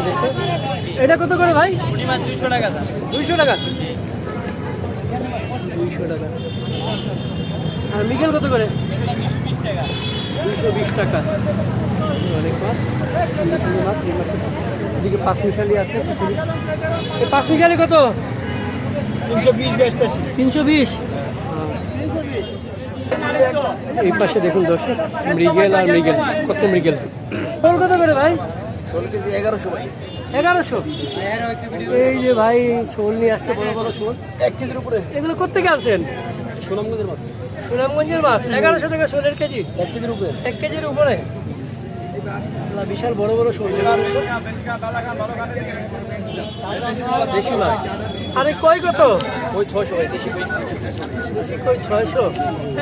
দেখতে। এটা কত করে ভাই? 200 টাকা। 200 টাকা। 200 টাকা। আর মিগেল কত করে? 220 টাকা। 220 টাকা। অনেক মাছ। সুন্দর মাছ এই মাছে। এদিকে পাঁচ মিশালি আছে। এই পাঁচ মিশালি কত? 320 বেচতেছি। 320। এই পাশে দেখুন দর্শক, মৃগেল আর মৃগেল। কত মৃগেল? শোল কত করে ভাই? 16 কেজি 1100 ভাই। 1100। এই যে ভাই শোল নিয়ে আসছে, বড় বড় শোল 1 কেজির উপরে। এগুলো কোত্থেকে আনছেন? সুনামগঞ্জের মাছ। সুনামগঞ্জের মাছ। 1100 টাকা শোলের কেজি। 1 কেজির উপরে। 1 কেজির উপরে। বিশাল বড় বড় শোল। দেশি মাছ। আরে কই কত? ওই 600 ভাই দেশি কই। দেশি কই 600।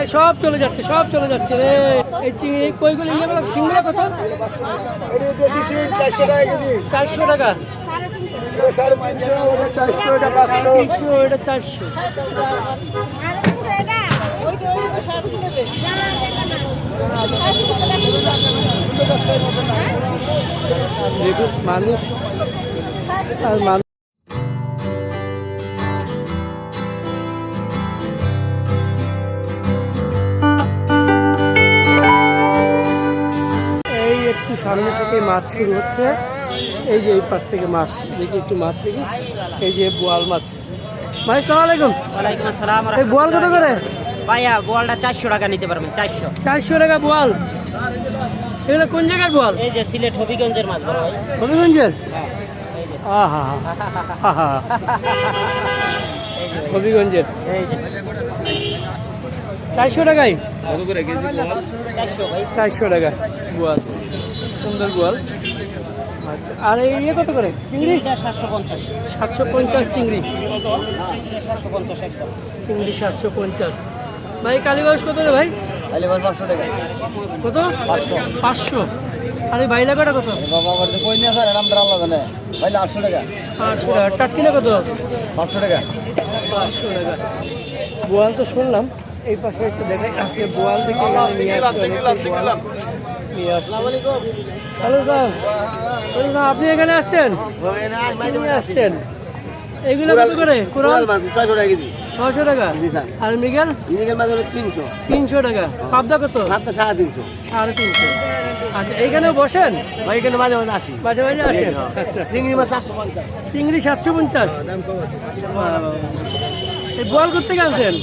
এই সব চলে যাচ্ছে, সব চলে যাচ্ছে রে। এই এই কইগুলো ইয়ে বলো, সিংড়া কত? এটা দেশি সিং 400 টাকা কেজি। 400 টাকা। 350 ওটা 400 এটা 500। 300 এটা 400। দেখুন মানুষ আর মানুষ। এই একটু সামনে থেকে মাছ শুরু হচ্ছে। এই যে এই পাশ থেকে মাছ দেখি, একটু মাছ দেখি। এই যে বোয়াল মাছ। ভাই আসসালামু আলাইকুম। ওয়ালাইকুম আসসালাম। এই বোয়াল কত করে? ভাইয়া বোয়ালটা 400 টাকা নিতে পারবেন। 400। 400 টাকা বোয়াল। এগুলো কোন জায়গার বোয়াল? এই যে সিলেট হবিগঞ্জের মাছ বড় ভাই। হবিগঞ্জের? হ্যাঁ, এই যে আহা আহা। হবিগঞ্জের। এই যে 400 টাকাই। কত করে কেজি বল? 400 ভাই। 400 টাকা বোয়াল। সুন্দর বোয়াল। আচ্ছা, আর এই ইয়ে কত করে? চিংড়ি? চিংড়িটা 750। 750 চিংড়ি। চিংড়িটা 750 একদম। চিংড়ি 750। ভাই কালীবাস কত রে ভাই? তাহলে 500 টাকা। কত? 500। আর এই বাইলা কটা কত? বাবা আবার তো কই না স্যার, নাম ধরে আল্লাহ জানে। তাহলে 800 টাকা। 800 টাকা। টাটকিনা কত? 500 টাকা। 500 টাকা। বোয়াল তো শুনলাম। এই পাশে একটু দেখাই। আজকে বোয়াল থেকে নিয়ে আসলাম। Hello sir. হ্যালো স্যার, আপনি এখানে আসছেন? নিয়ে আসছেন। এগুলো কত করে? কোরাল 600 টাকা কেজি। 600 টাকা। জি স্যার। আর মৃগেল? ইনিকের মাছ হলো 300। 300 টাকা। পাবদা কত? মাত্র 350। 350। আচ্ছা, এইখানেও বসেন? ভাই এখানে মাঝে মাঝে আসি। মাঝে মাঝে আসেন? আচ্ছা। চিংড়ি মাছ 750। চিংড়ি 750। এই বোয়াল করতে আনছেন?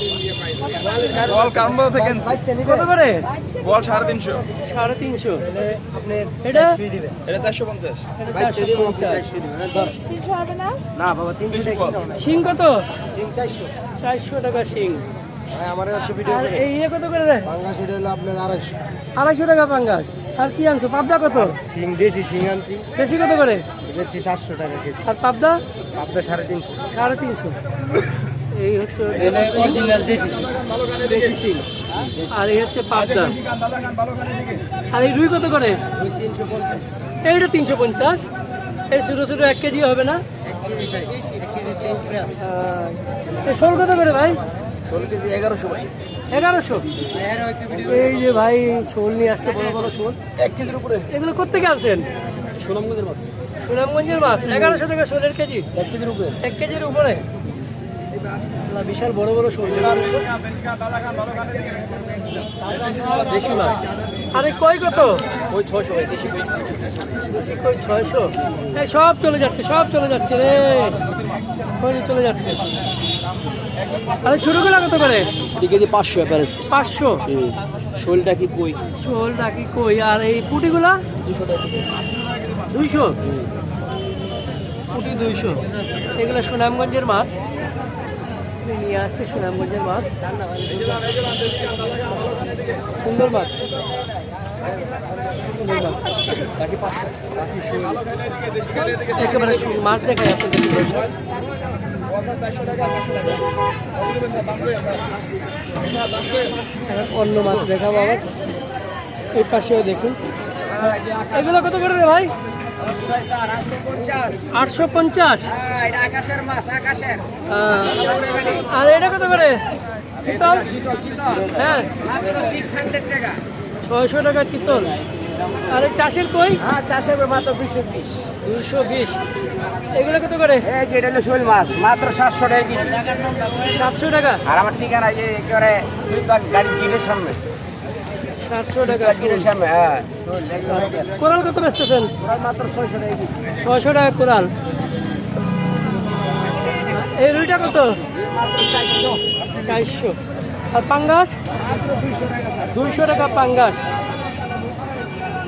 বল কারমবাজার থেকে কত করে? বল 350। 350। এটা? এটা 450। এটা 450। না বাবা 300 টাকা। শিং কত? 400। 400 টাকা শিং। ভাই আমার একটা ভিডিও আর এই ইয়ে কত করে? পাঙ্গাস এটা হলো আপনার 250। 250 টাকা পাঙ্গাস। আর কি আনছো? পাবদা কত? শিং দেশি শিং আনছি। বেশি কত করে? বেচছি 700 টাকা কেজি। আর পাবদা? আপনার 350। 350। এই হচ্ছে অরিজিনাল দেশি শিং। দেশি শিং। আর এই হচ্ছে পাবদা। আর এই রুই কত করে? 350। এইটা 350। এই ছোটো ছোটো 1 কেজি হবে না? 1 কেজি সাইজ। 1 কেজি 3 করে আছে। এই শোল কত করে ভাই? 16 কেজি 1100 ভাই। 1100। এই যে ভাই শোল নিয়ে আসছে, বড় বড় শোল 1 কেজির উপরে। এগুলো কোত্থেকে আনছেন? সুনামগঞ্জের মাছ। সুনামগঞ্জের মাছ। 1100 টাকা শোলের কেজি। 1 কেজির উপরে। 1 কেজির উপরে। বিশাল বড় বড় শোল। দেশি মাছ। আরে কই কত? ওই 600 ভাই দেশি কই। দেশি কই 600। এই সব চলে যাচ্ছে, সব চলে যাচ্ছে রে। কই যে চলে যাচ্ছে। আরে ছোটগুলা কত করে? 2 কেজি 500 এভারেজ। 500। শোলটা কি কই? শোল নাকি কই? আর এই পুটিগুলা? 200 টাকা। 200। পুটি 200। এগুলো সুনামগঞ্জের মাছ। নিয়ে আসছে সুনামগঞ্জের মাছ। সুন্দর মাছ। সুন্দর মাছ। একেবারে মাছ দেখাই আপনাদের। অন্য মাছ দেখাবো আবার। এই পাশেও দেখুন। এগুলো কত করে রে ভাই? 850। আর এটা কত করে? চিতল? হ্যাঁ 600 টাকা চিতল। আর এই চাষের কই? চাষের মাত্র 220। 220। এগুলো কত করে? এই যে এটা হলো শোল মাছ মাত্র 700 টাকা কেজি। 700 টাকা। আর আমার ঠিকানা এই যে একেবারে সুইপার গাড়ির গেটের সামনে। 700 টাকা। গেটের সামনে, হ্যাঁ। শোল একদম কোরাল কত বেচতেছেন? পুরো মাত্র 600 টাকা কেজি। 600 টাকা কোরাল। এই রুইটা কত? মাত্র 400। 400। আর পাঙ্গাস? মাত্র 200 টাকা স্যার। 200 টাকা পাঙ্গাস।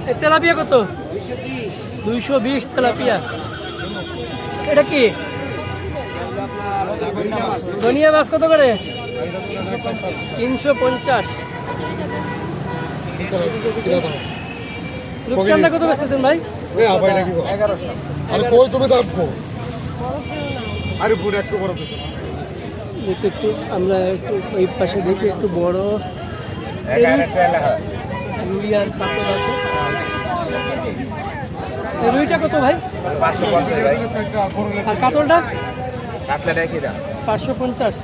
এই তেলাপিয়া কত? 230। 220 তেলাপিয়া। এটা কি? ধনিয়া মাছ কত করে? 350। রূপচাঁদা কত বেচতেছেন ভাই? 1100। আরে কই তুমি দেখো আরে পুরো একটু বড় দিতে দেখি একটু, আমরা একটু ওই পাশে দেখি একটু বড় 1100 টাকা। রুই আর কাতল আছে। এই রুইটা কত ভাই? 550 ভাই। আর কাতলটা? কাতলাটা কি দাম? 550।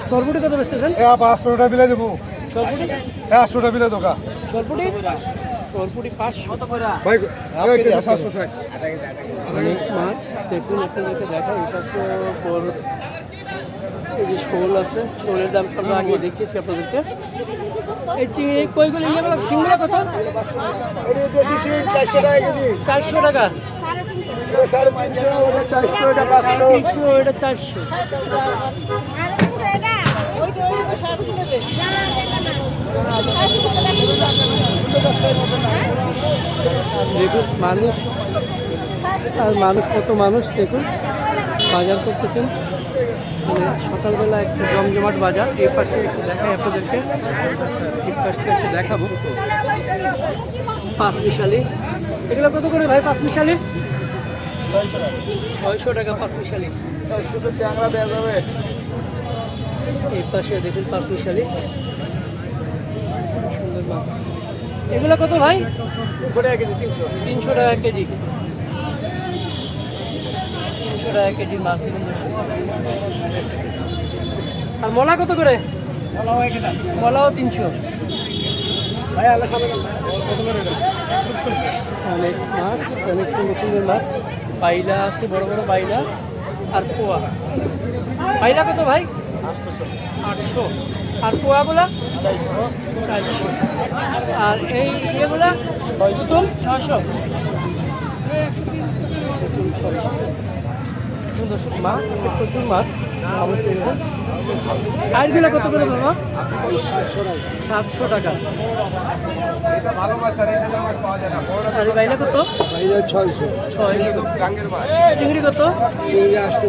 সরপুটি কত বেচতেছেন? এ 500 টাকা বিলে দেবো সরপুটি? 100 টাকা বিলে দোকা সরপুটি? সরপুটি 500 করে। ভাই এই কেজি 760 অনেক মাছ দেখুন, আপনাদেরকে দেখাই। এটা তো বড়, এই যে শোল আছে, শোলের দামটা আমরা আগে দেখিয়েছি আপনাদেরকে। এই চিংড়ি কইগুলো ইয়েগুলো সিংগুলো কত? এটা দেশি সিং 400 টাকা কেজি। 400 টাকা। এটা 550, ওটা 400, এটা 500। 300, এটা 400। দেখুন মানুষ, আর মানুষ, কত মানুষ দেখুন বাজার করতেছেন। মানে সকালবেলা একটু জমজমাট বাজার। এই পাশে একটু দেখাই আপনাদেরকে, এই পাশটা একটু দেখাবো। পাঁচ মিশালি, এগুলো কত করে ভাই? পাঁচ মিশালি 600 টাকা। পাঁচ মিশালি শুধু ট্যাংরা দেওয়া যাবে। এই পাশে দেখুন পাঁচ মিশালি, সুন্দর মাছ। এগুলো কত ভাই? 300 টাকা কেজি। 300। 300 টাকা কেজি। 300 টাকা কেজি মাছ দেখুন। আর মলা কত করে? মলাও 300। ভাই আল্লাহ সামনে অনেক মাছ, অনেক সুন্দর সুন্দর মাছ। বাইলা আছে, বড় বড় বাইলা। আর পোয়া, বাইলা কত ভাই? 800। আর পোয়াগুলা 400। আর এই ইয়েগুলা 600। সুন্দর সুন্দর মাছ আছে, প্রচুর মাছ। অবশ্যই আইগুলা কত করে বাবা? 700 টাকা। ভালো মাছ আর এটা মাছ পাওয়া যায় না। আর এই বাইলা কত? ভাইয়া 600। 600। টাঙ্গের মাছ। চিংড়ি কত? এই 800।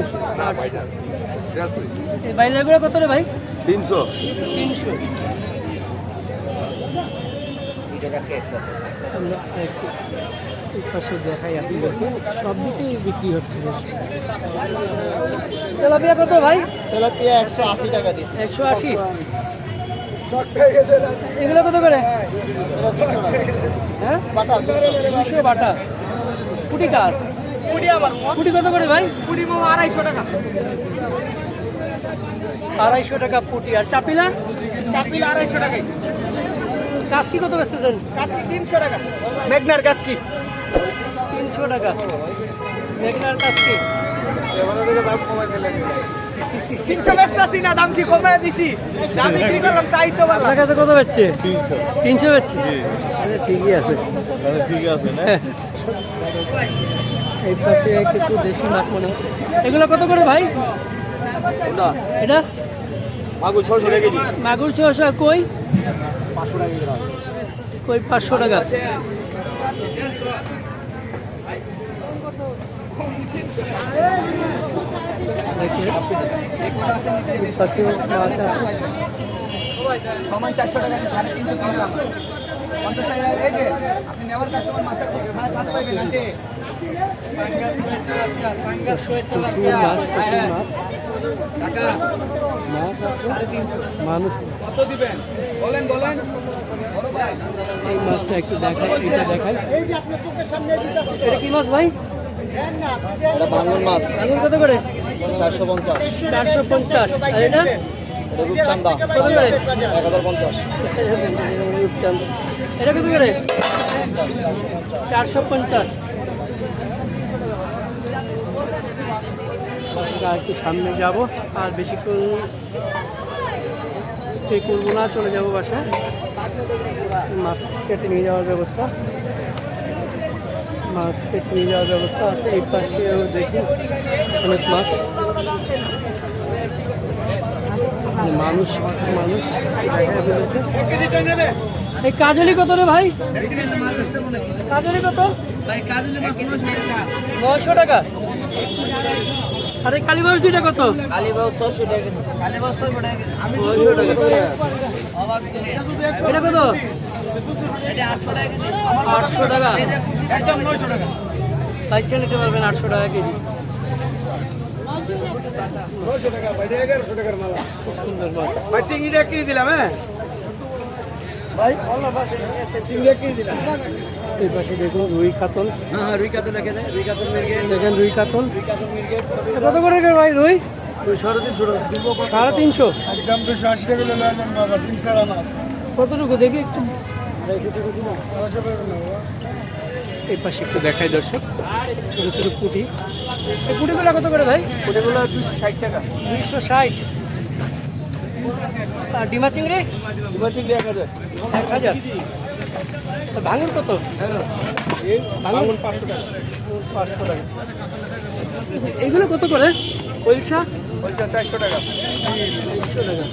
এই বাইলাগুলো কত রে ভাই? 300। 300। আমরা একটু এই পাশে দেখাই আপনাদেরকে, সব দিকেই বিক্রি হচ্ছে বেশ। তেলাপিয়া কত ভাই? তেলাপিয়া 180 টাকা দিন। 180। শক হয়ে গেছে রাতে। এগুলো কত করে? হ্যাঁ, বাটা 200 বাটা। পুটি কার? পুটি কত করে ভাই? পুরি 250 টাকা। 250 টাকা পুটি। আর চাপিলা? চাপিল 250 টাকা। কাসকি কত বেচতেছেন? কাসকি 300 টাকা। মেঘনার কাসকি 300 টাকা। মেঘনার কাসকি। এবারে থেকে দাম কমাই দিলেন। 300 বেচতাছি না, দাম কি কমায় দিছি। দাম বিক্রি করলাম তাই তো বললাম। আপনার কাছে কত বেচছে? 300 বেচছে। আচ্ছা, ঠিকই আছে। ঠিক আছে না? এই পাশে কিছু দেশি মাছ মনে হচ্ছে। এগুলো কত করে ভাই? এটা মাগুর 600 টাকা কেজি। মাগুর 600। আর কই? 500 টাকা। কই 500 টাকা। দেখি, এই পাশে মাছ আছে। সময় 400 টাকা 350 কিনলাম। 50 টাকা এই যে আপনি নেওয়ার কাস্টমার মাছটা 7 পাইবেন আন্টি। প্রচুর মাছ, প্রচুর মাছ। টাকা মাছ আছে, মানুষ। কত দিবেন বলেন বলেন। এই মাছটা একটু দেখাই, এটা দেখাই। এই যে আপনার চোখের সামনে দিতে এটা কি মাছ ভাই? এটা ভাঙন মাছ আঙুর কত করে? 450। 450। আর এটা এটা রূপচাঁদা কত করে? 1050। এটা কত করে? 450। আর একটু সামনে যাব, আর বেশিক্ষণ স্টে করবো না, চলে যাবো বাসায়। মাছ কেটে নিয়ে যাওয়ার ব্যবস্থা, মাছ কেটে নিয়ে যাওয়ার ব্যবস্থা আছে। এই পাশেও দেখি অনেক মাছ, মানুষ মানুষ। এই কাজলি কত রে ভাই? কাজলি কত? 900 টাকা। আরে কালীবাউস দুইটা কত? কালীবাউস 600 টাকা কেজি। কালীবাউস 600 টাকা কেজি। 900 টাকা। এটা কত? এটা 800 টাকা কেজি। 800 টাকা। একদম 900 টাকা। বাচ্চা নিতে পারবেন 800 টাকা কেজি। 900 টাকা ভাই, 1100 টাকার মালা। খুব সুন্দর মাছ। ভাই চিংড়িটা কি দিলাম হ্যাঁ ভাই চিংড়িটা কি দিলাম? এই পাশে দেখুন রুই কাতল। হ্যাঁ রুই কাতল এখানে, রুই কাতল মির্গে, দেখেন রুই কাতল রুই কাতল মির্গে। কত করে রে ভাই রুই? 350 350। একদম 280 টাকা কিলো লাগবে বাবা, 3 চারা মাছ। কতটুকু দেখি একটু। এই পাশে একটু দেখাই দর্শক, ছোটো ছোটো পুঁটি। এই পুঁটিগুলো কত করে ভাই? ওটাগুলো 260 টাকা। 260। আর ডিমা চিংড়ি? ডিমা চিংড়ি 1000। 1000। ভাঙুন কত? ভাঙুন 500 টাকা। 500 টাকা। এইগুলো কত করে? কলছা? ওইটা 400 টাকা। 300 টাকা।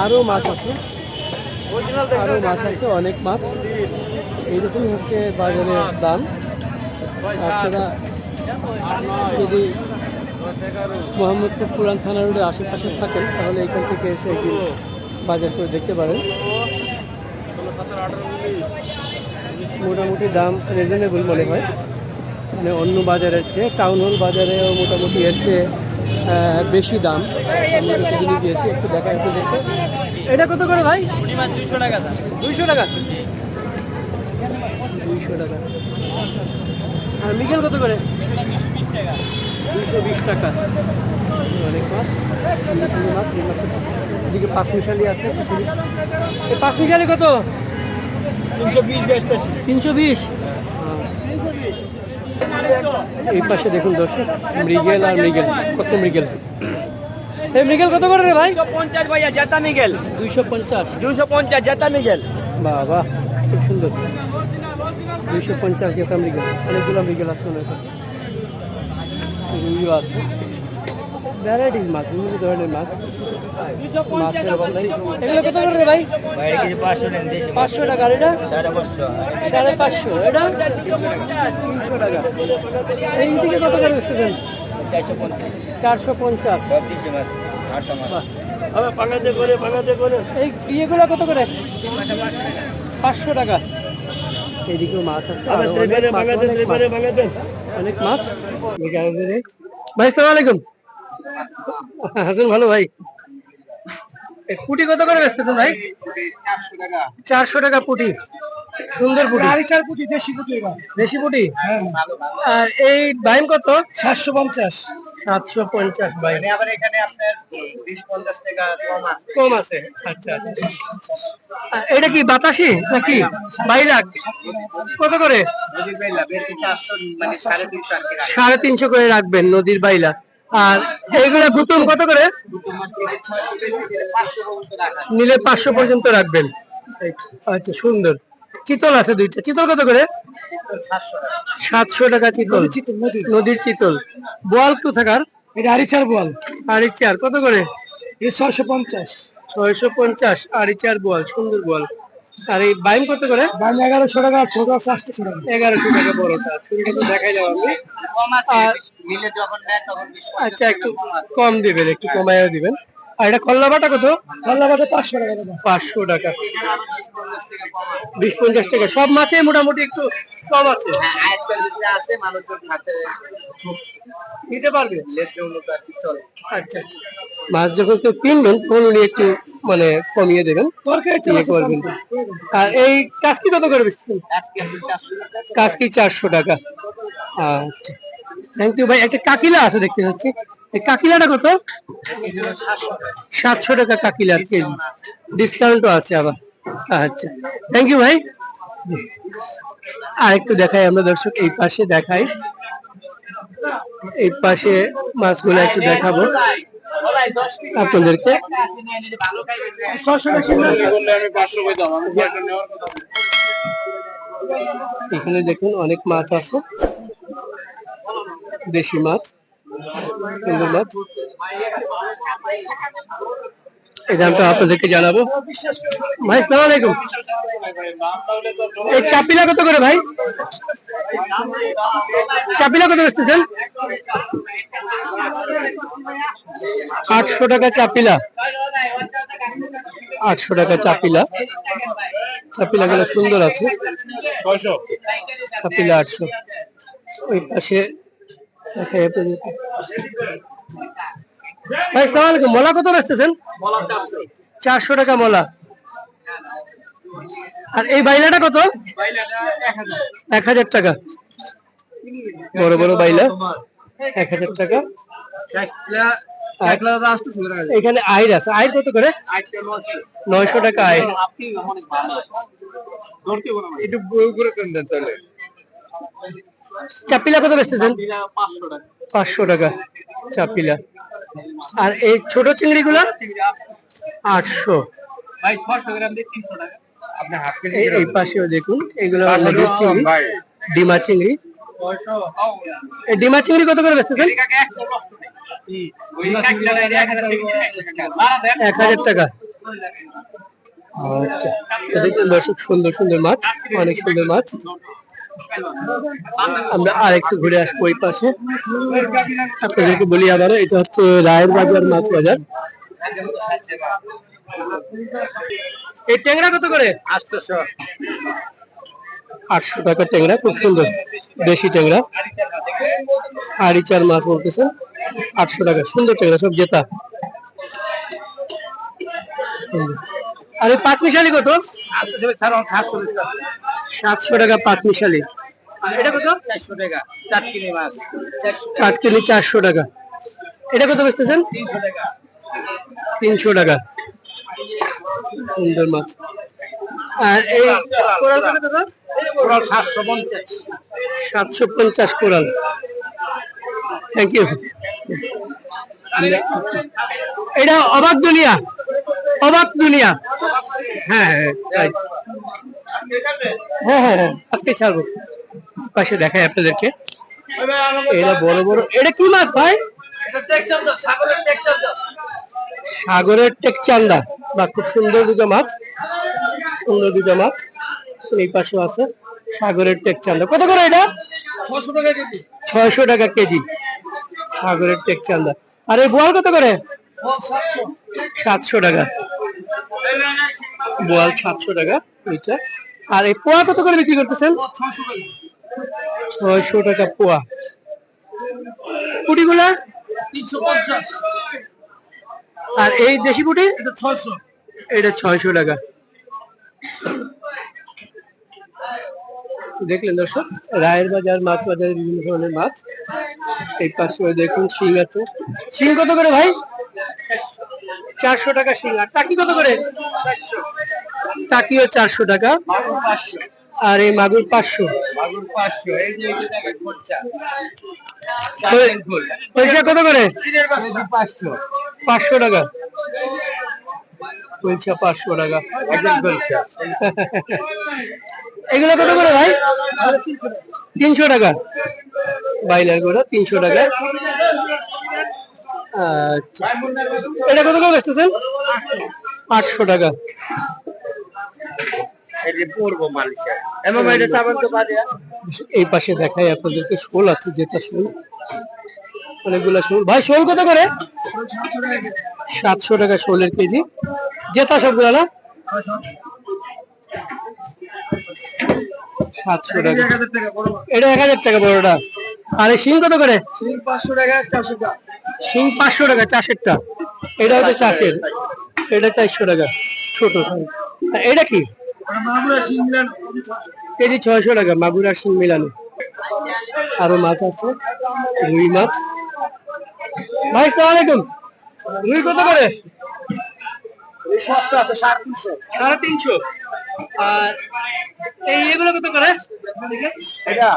আরও মাছ আছে, আরও মাছ আছে, অনেক মাছ। এইরকমই হচ্ছে বাজারের দাম। আপনারা যদি মোহাম্মদপুর পুরান থানা রোডের আশেপাশে থাকেন তাহলে এখান থেকে এসে একদিন বাজার করে দেখতে পারেন। মোটামুটি দাম রিজনেবল মনে হয়, মানে অন্য বাজারের চেয়ে। টাউন হল বাজারেও মোটামুটি এর চেয়ে বেশি দাম। আমরা যতদিনই গিয়েছি একটু দেখা একটু দেখতে। এটা কত করে ভাই? 200 টাকা। 200 টাকা। 200 টাকা। আর মিগেল কত করে? 220 টাকা। অনেক মাছ, সুন্দর সুন্দর মাছ। এই মাছের এদিকে পাঁচমিশালি আছে। এই পাঁচমিশালি কত? 320 বেচতেছি। 320। এই পাশে দেখুন দর্শক, মৃগেল আর মৃগেল। কত মৃগেল? এই মৃগেল কত করে রে ভাই? 250 ভাইয়া জেতা মিগেল। 250। 250 জেতা মিগেল। বাহ বাহ, খুব সুন্দর। 250 জেতা মৃগেল। অনেকগুলো মৃগেল আছে ওনার কাছে, রুইও আছে। ভ্যারাইটিস মাছ, বিভিন্ন ধরনের মাছ। মাছের অভাব নাই। এগুলো কত করে রে ভাই? 500 টাকা। আর এটা 550। এটা 300 টাকা। এইদিকে কত করে বেচতেছেন? 450। বাহ। এই ইয়েগুলো কত করে? 500 টাকা। এইদিকেও মাছ আছে, আরো অনেক মাছ, অনেক মাছ। ভাই আসসালামু আলাইকুম। হাসান ভালো ভাই। পুঁটি কত করে বেচতেছেন ভাই? 400 টাকা পুঁটি। সুন্দর পুঁটি। আরিচার পুঁটি, দেশি পুঁটি এবার। দেশি পুঁটি। হ্যাঁ। আর এই বাইম কত? 750। 750 বাইম। আবার এখানে আপনার 20-50 টাকা কম আছে। কম আছে। আচ্ছা আচ্ছা। আর এটা কি বাতাসি নাকি বাইলাক? কত করে? নদীর বাইলা বেশি 400 মানে 350 টাকা। 350 করে রাখবেন নদীর বাইলা। আর এইগুলা গুতুম কত করে? নিলে 500 পর্যন্ত রাখবেন। আচ্ছা সুন্দর। চিতল আছে দুইটা। চিতল কত করে? 700 টাকা চিতল। নদীর চিতল। বোয়াল কোথাকার? এটা আরিচার বল। আরিচার কত করে? এটা 650। 650 আরিচার বোয়াল, সুন্দর বোয়াল। আর এই বাইম কত করে? দাম 1100 টাকা, ছোট আছে 800 টাকা। 1100 টাকা বড়টা। ছোটটা তো দেখাই যাবে আমি। কম আছে। আর মিলে যখন নেয় তখন 20-50 আচ্ছা একটু কম দিবেন, একটু কমাইও দিবেন। আর এটা কল্লা বাটা কত? পাল্লা বাটে 500 টাকা দাম। 500 টাকা। এখানে আরো 20-50 টাকা কম আছে। 20-50 টাকা। সব মাছে মোটামুটি একটু কম আছে। হ্যাঁ আজকাল যেটা আছে মানুষজন হাতে নিতে পারবে। লেসে উন্নত আর কি চলে। আচ্ছা আচ্ছা। মাছ যখন কেউ কিনবেন তখন উনি একটু মানে কমিয়ে দেবেন, তরকারি ইয়ে করবেন। আর এই কাসকি কত করে বেচছেন? আজকে আপনি 400 টাকা। কাসকি 400 টাকা। আচ্ছা থ্যাংক ইউ ভাই। একটা কাকিলা আছে দেখতে পাচ্ছি। এই কাকিলাটা কত? 700 টাকা কাকিলার কেজি। ডিসকাউন্টও আছে আবার। আচ্ছা থ্যাংক ইউ ভাই। জি। আর একটু দেখাই আমরা দর্শক, এই পাশে দেখাই। এই পাশে মাছগুলো একটু দেখাবো আপনাদেরকে। এখানে দেখুন অনেক মাছ আছে, দেশি মাছ, সুন্দর মাছ। এই দামটা আপনাদেরকে জানাবো। ভাই আসসালামু আলাইকুম, এই চাপিলা কত করে ভাই? চাপিলা কত বেচতেছেন? 800 টাকা চাপিলা, 800 টাকা চাপিলা। চাপিলা গুলো সুন্দর আছে, চাপিলা 800। ওই পাশে ভাই আসসালামু আলাইকুম, মলা কত বেচতেছেন? 400 টাকা মলা। আর এই বাইলাটা কত? 1000 টাকা। বড় বড় বাইলা 1000 টাকা। এখানে আইর আছে, আইর কত করে? 900 টাকা আইর। চাপিলা কত বেচতেছেন? 500 টাকা চাপিলা। আর এই ছোট চিংড়ি গুলা 800। এই পাশেও দেখুন, এগুলো চিংড়ি, ডিমা চিংড়ি। এই ডিমা চিংড়ি কত করে বেচতেছেন? 1000 টাকা। আচ্ছা, দেখুন দর্শক, সুন্দর সুন্দর মাছ, অনেক সুন্দর মাছ। আমরা আরেকটু ঘুরে আসবো ওই পাশে, আপনাদেরকে বলি আবারও, এটা হচ্ছে রায়ের বাজার মাছ বাজার। এই ট্যাংরা কত করে? 800 টাকা ট্যাংরা, খুব সুন্দর দেশি ট্যাংরা। আড়িচার মাছ বলতেছেন 800 টাকা, সুন্দর ট্যাংরা, সব জেতা। আর এই পাঁচমিশালি কত? 700 টাকা পাঁচমিশালি। এটা কত? 400 টাকা চাটকিনি মাছ, চাটকিনি 400 টাকা। এটা কত বেচতেছেন? 300 টাকা। সুন্দর মাছ। আর এই কোরাল কত? কোরাল 750 কোরাল। Thank you. এটা অবাক দুনিয়া, অবাক দুনিয়া। হ্যাঁ হ্যাঁ হ্যাঁ হ্যাঁ হ্যাঁ, আজকে ছাড়বো। পাশে দেখাই আপনাদেরকে, এটা বড় বড়। এটা কি মাছ ভাই? সাগরের টেকচান্দা। বা খুব সুন্দর দুটো মাছ, সুন্দর দুটো মাছ। এই পাশে আছে সাগরের টেকচান্দা। কত করে এটা? 600 টাকা কেজি। 600 টাকা কেজি সাগরের টেকচান্দা। আর এই বোয়াল কত করে? 700 টাকা। বোয়াল 700 টাকা ওইটা। আর এই পোয়া কত করে বিক্রি করতেছেন? 600 টাকা পোয়া। পুটিগুলা 350। আর এই দেশি পুটি? এটা 600। এটা 600 টাকা। দেখলেন দর্শক, রায়ের বাজার মাছ বাজারে বিভিন্ন ধরনের মাছ। এই পাশে দেখুন শিং আছে। শিং কত করে ভাই? 400 টাকা শিং। আর টাকি কত করে? টাকিও 400 টাকা। আর এই মাগুর 500। পয়সা কত করে? 500 টাকা। পয়সা 500 টাকা। এগুলো কত করে ভাই? 300 টাকা। বাইলার গোড়া 300 টাকা। আচ্ছা, এটা কত করে বেচতেছেন? 800 টাকা। এই পাশে দেখাই আপনাদেরকে, শোল আছে, যেটা শোল, অনেকগুলা শোল। ভাই শোল কত করে? 700 টাকা শোলের কেজি, জেতা সবগুলা না? 700 টাকা। এটা 1000 টাকা বড়টা। আর এই শিং কত করে? 500 টাকা। 400 টাকা শিং, 500 টাকা চাষেরটা। এটা হচ্ছে চাষের, এটা 400 টাকা ছোট শিং। এটা কি? কেজি 600 টাকা, মাগুর আর শিং মিলানো। আরো মাছ আছে, রুই মাছ। ভাই আসসালামু আলাইকুম, রুই কত করে? সস্তা আছে 350। আর এই এগুলো কত করে? এটা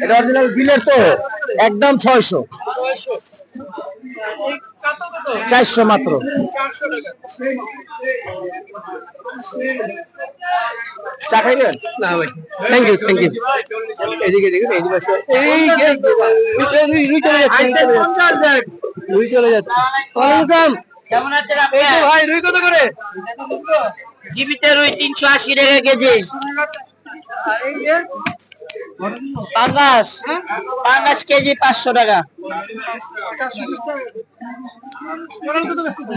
এটা অরিজিনাল বিলের তো একদম 600 400 মাত্র। চা খাইবেন? না ভাই, থ্যাংক ইউ থ্যাংক ইউ। এদিকে দেখুন এই পাশে এই রুই চলে যাচ্ছে, রুই চলে যাচ্ছে। ওয়ালাইকুম কেমন আছেন আপনি? এই যে ভাই রুই কত করে? জীবিত রুই 380 টাকা কেজি। পাঙ্গাস পাঙ্গাস কেজি 500 টাকা।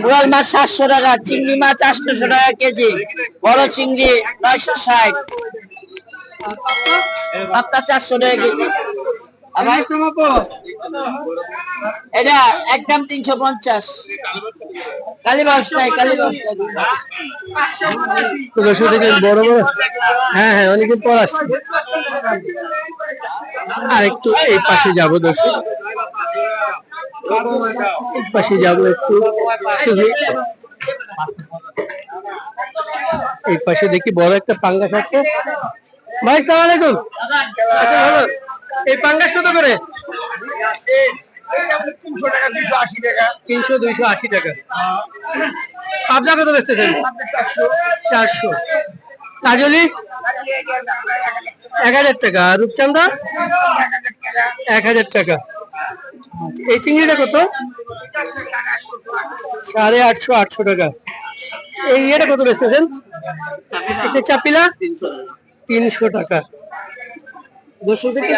বোয়াল মাছ 700 টাকা, চিংড়ি মাছ 800 টাকা কেজি, বড় চিংড়ি 960, পাবদা 400 টাকা কেজি। এটা একদম 350। কালীবাস নাই, কালীবাস নাই। দর্শক দেখেন বড় বড়, হ্যাঁ হ্যাঁ অনেকদিন পর আসছে। আর একটু এই পাশে যাবো দর্শক, এই পাশে যাবো একটু। এই পাশে দেখি বড় একটা পাঙ্গাস আছে। ভাই আসসালামু আলাইকুম। আচ্ছা ভালো, এই পাঙ্গাস কত করে? 300 280 টাকা। পাবদা কত বেচতেছেন? 400। কাজলি 1000 টাকা। আর রূপচাঁদা 1000 টাকা। এই চিংড়িটা কত? 850 800 টাকা। এই এটা কত বেচতেছেন? এটা চাপিলা 300 টাকা। 200 থেকে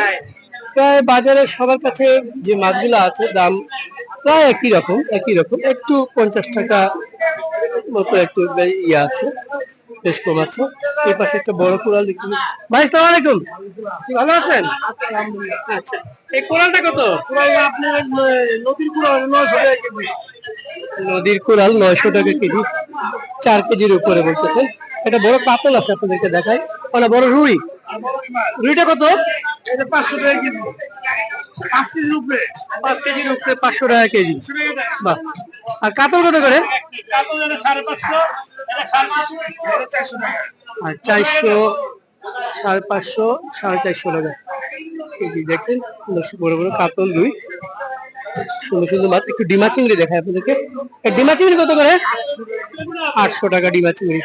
প্রায় বাজারে সবার কাছে যে মাছগুলো আছে দাম প্রায় একই রকম একটু 50 টাকা মতো একটু ইয়ে আছে, বেশ কম আছে। এই পাশে একটা বড় কোরাল দেখতে। ভাই আসসালামু আলাইকুম, ভালো আছেন? আচ্ছা, এই কোরালটা কত? আপনার নদীর কুড়াল 900 টাকা কেজি। নদীর কোরাল 900 টাকা কেজি, 4 কেজির উপরে বলতেছেন। এটা বড় কাতল আছে, আপনাদেরকে দেখাই। মানে বড় রুই, রুইটা কত? এটা 500 টাকা কেজি। 5 কেজির উপরে 5 কেজির উপরে 500 টাকা কেজি। বাহ। আর কাতল কত করে? কাতল 550, এটা 450, এটা 400 টাকা। আর 400 550 450 টাকা কেজি। দেখেন বড় বড় কাতল রুই, সুন্দর সুন্দর মাছ। একটু ডিমা চিংড়ি দেখায় আপনাদেরকে। ডিমা চিংড়ি কত করে? 800 টাকা ডিমা চিংড়ি।